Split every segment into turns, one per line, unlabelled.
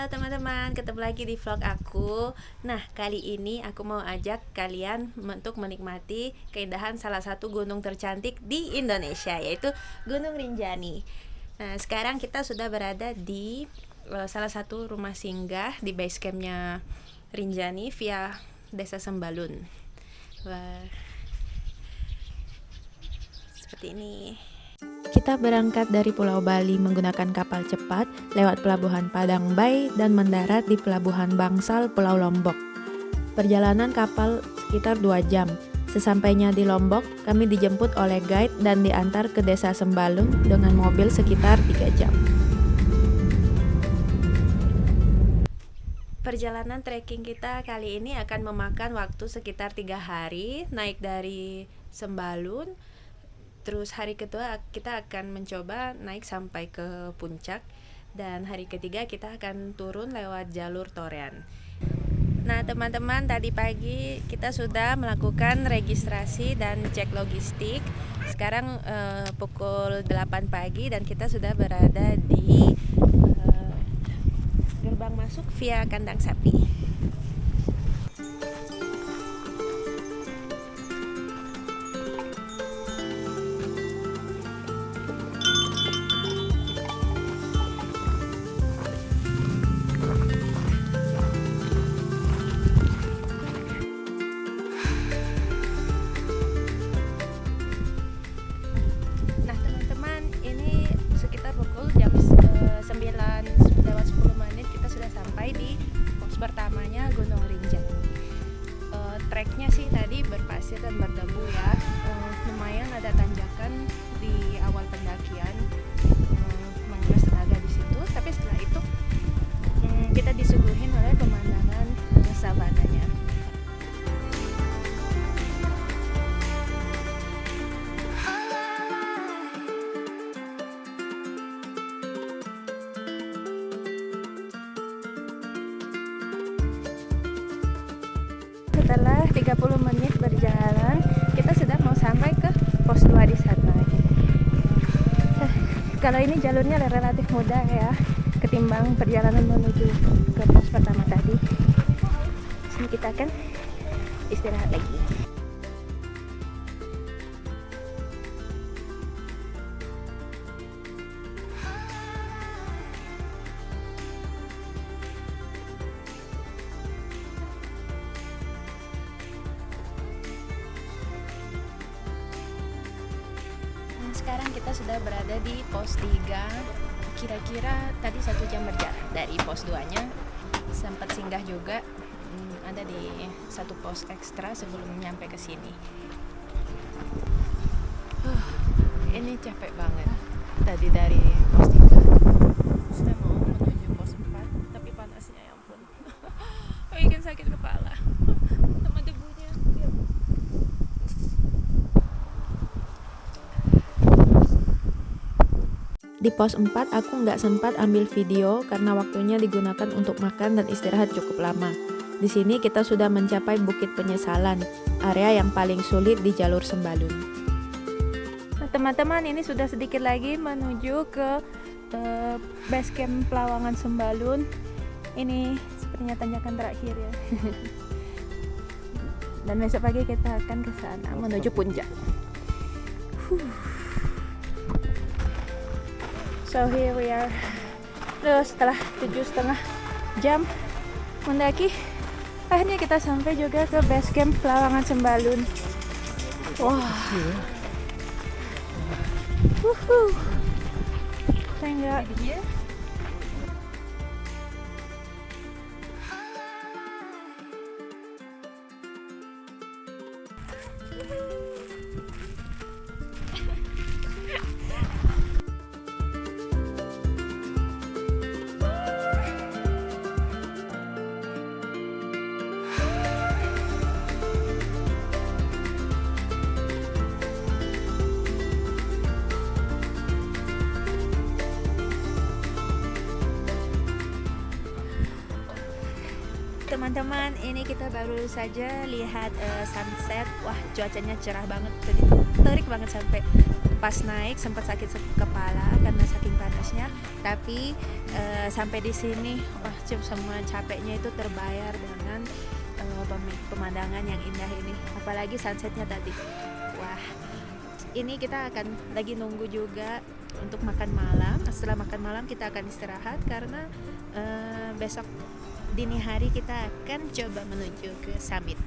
Halo teman-teman, ketemu lagi di vlog aku. Nah, kali ini aku mau ajak kalian untuk menikmati keindahan salah satu gunung tercantik di Indonesia, yaitu Gunung Rinjani. Nah, sekarang kita sudah berada di salah satu rumah singgah di base campnya Rinjani via Desa Sembalun. Wah, seperti ini. Kita berangkat dari Pulau Bali menggunakan kapal cepat lewat Pelabuhan Padang Bay dan mendarat di Pelabuhan Bangsal, Pulau Lombok. Perjalanan kapal sekitar 2 jam. Sesampainya di Lombok, kami dijemput oleh guide dan diantar ke Desa Sembalun dengan mobil sekitar 3 jam. Perjalanan trekking kita kali ini akan memakan waktu sekitar 3 hari, naik dari Sembalun. Terus hari kedua kita akan mencoba naik sampai ke puncak, dan hari ketiga kita akan turun lewat jalur Torean. Nah teman-teman, tadi pagi kita sudah melakukan registrasi dan cek logistik. Sekarang pukul 8 pagi dan kita sudah berada di gerbang masuk via kandang sapi. Pertamanya Gunung Rinjani. Treknya sih tadi berpasir dan berdebu ya. Lumayan ada tanjakan di awal pendakian, menguras tenaga di situ. Tapi setelah itu kita disuguhin oleh pemandangan savananya. Setelah 30 menit berjalan, kita sudah mau sampai ke pos 2 di sana. Kalau ini jalurnya relatif mudah ya, ketimbang perjalanan menuju ke pos pertama tadi. Sini kita akan istirahat lagi. Sekarang kita sudah berada di pos 3. Kira-kira tadi 1 jam berjalan dari pos 2 nya. Sempat singgah juga, ada di satu pos ekstra sebelum nyampe ke sini. Ini capek banget. Tadi dari pos 3 sudah mau menuju pos 4, tapi panasnya ya ampun. Bikin sakit kepala sama debunya. Di pos 4 aku nggak sempat ambil video karena waktunya digunakan untuk makan dan istirahat cukup lama. Di sini kita sudah mencapai Bukit Penyesalan, area yang paling sulit di jalur Sembalun. Nah, teman-teman, ini sudah sedikit lagi menuju ke base camp Pelawangan Sembalun. Ini sepertinya tanjakan terakhir ya. Dan besok pagi kita akan ke sana menuju puncak. So here we are. Terus setelah 7,5 jam mendaki, akhirnya kita sampai juga ke base camp Pelawangan Sembalun. Wah. Saya enggak. Teman-teman, ini kita baru saja lihat sunset. Wah, cuacanya cerah banget. Tadi terik banget sampai pas naik sempat sakit kepala karena saking panasnya. Tapi sampai di sini wah semua capeknya itu terbayar dengan pemandangan yang indah ini, apalagi sunsetnya tadi. Wah, ini kita akan lagi nunggu juga untuk makan malam. Setelah makan malam kita akan istirahat karena besok dini hari kita akan coba menuju ke summit.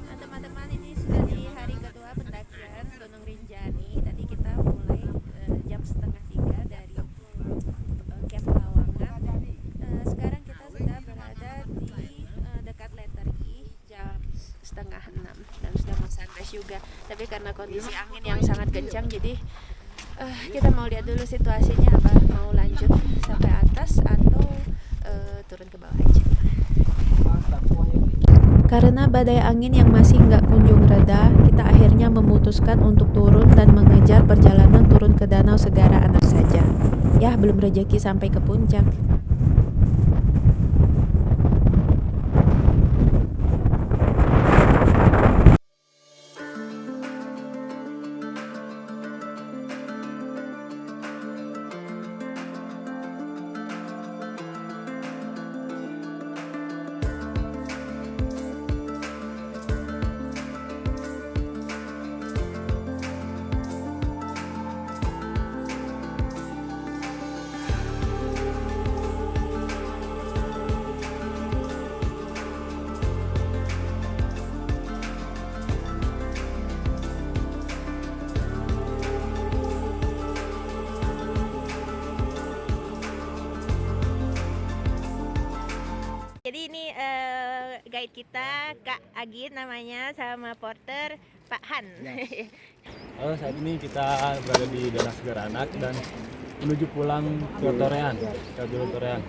Nah, teman-teman, ini sudah di hari kedua pendakian Gunung Rinjani. Tadi kita mulai jam 2:30 dari Camp Lawangan. Sekarang kita sudah berada di dekat letter I jam 5:30 dan sudah mau sunrise juga. Tapi karena kondisi angin yang sangat kencang, jadi kita mau lihat dulu situasinya, apa mau lanjut sampai atas atau turun ke bawah aja. Karena badai angin yang masih nggak kunjung reda, kita akhirnya memutuskan untuk turun dan mengejar perjalanan turun ke Danau Segara Anak saja. Ya, belum rezeki sampai ke puncak. Jadi ini guide kita Kak Agit namanya, sama porter Pak Han.
Ya. Saat ini kita berada di Danau Segara Anak dan menuju pulang ke Torean, ke jalur Torean.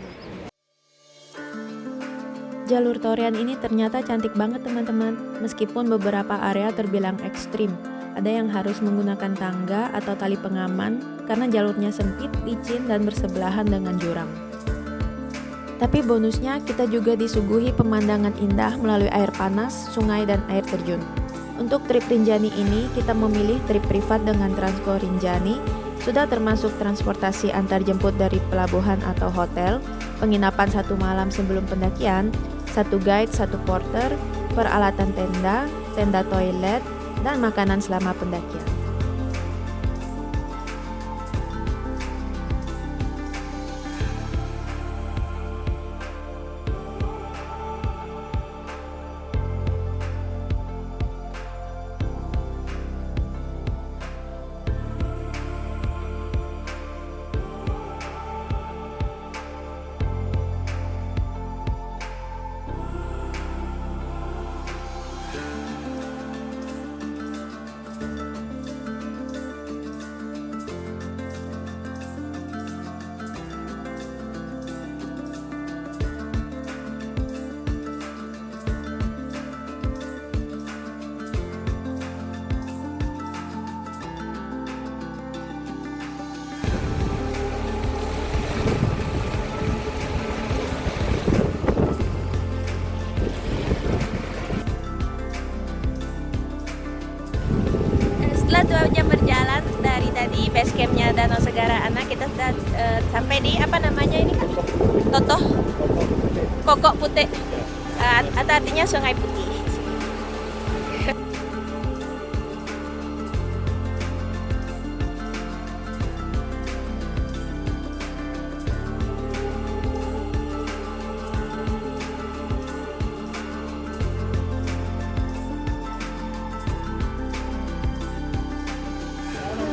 Jalur Torean ini ternyata cantik banget teman-teman, meskipun beberapa area terbilang ekstrim. Ada yang harus menggunakan tangga atau tali pengaman karena jalurnya sempit, licin, dan bersebelahan dengan jurang. Tapi bonusnya kita juga disuguhi pemandangan indah melalui air panas, sungai, dan air terjun. Untuk trip Rinjani ini kita memilih trip privat dengan Transco Rinjani. Sudah termasuk transportasi antar jemput dari pelabuhan atau hotel, penginapan 1 malam sebelum pendakian, 1 guide, 1 porter, peralatan tenda, tenda toilet, dan makanan selama pendakian. Setelah 2 jam berjalan dari tadi base campnya Danau Segara Anak, kita sudah sampai di apa namanya ini kan? Totoh Kokok Putih, atau artinya Sungai Putih.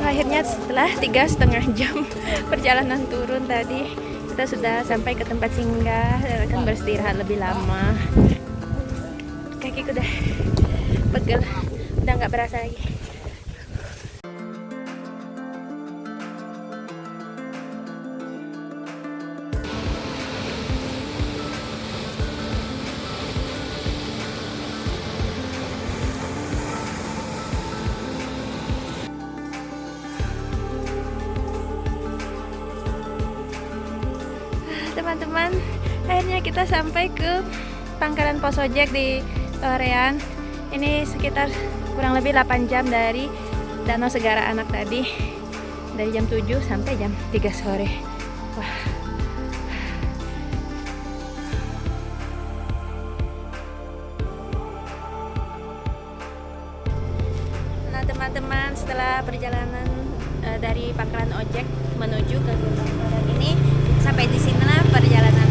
Akhirnya setelah 3,5 jam perjalanan turun tadi, kita sudah sampai ke tempat singgah dan akan beristirahat lebih lama. Kakiku udah pegel, udah nggak berasa lagi. Teman-teman, akhirnya kita sampai ke pangkalan pos ojek di Torean. Ini sekitar kurang lebih 8 jam dari Danau Segara Anak tadi, dari jam 7 sampai jam 3 sore. Wah. Nah teman-teman, setelah perjalanan dari pangkalan ojek menuju ke Gunung Barat ini, sampai di sinilah perjalanan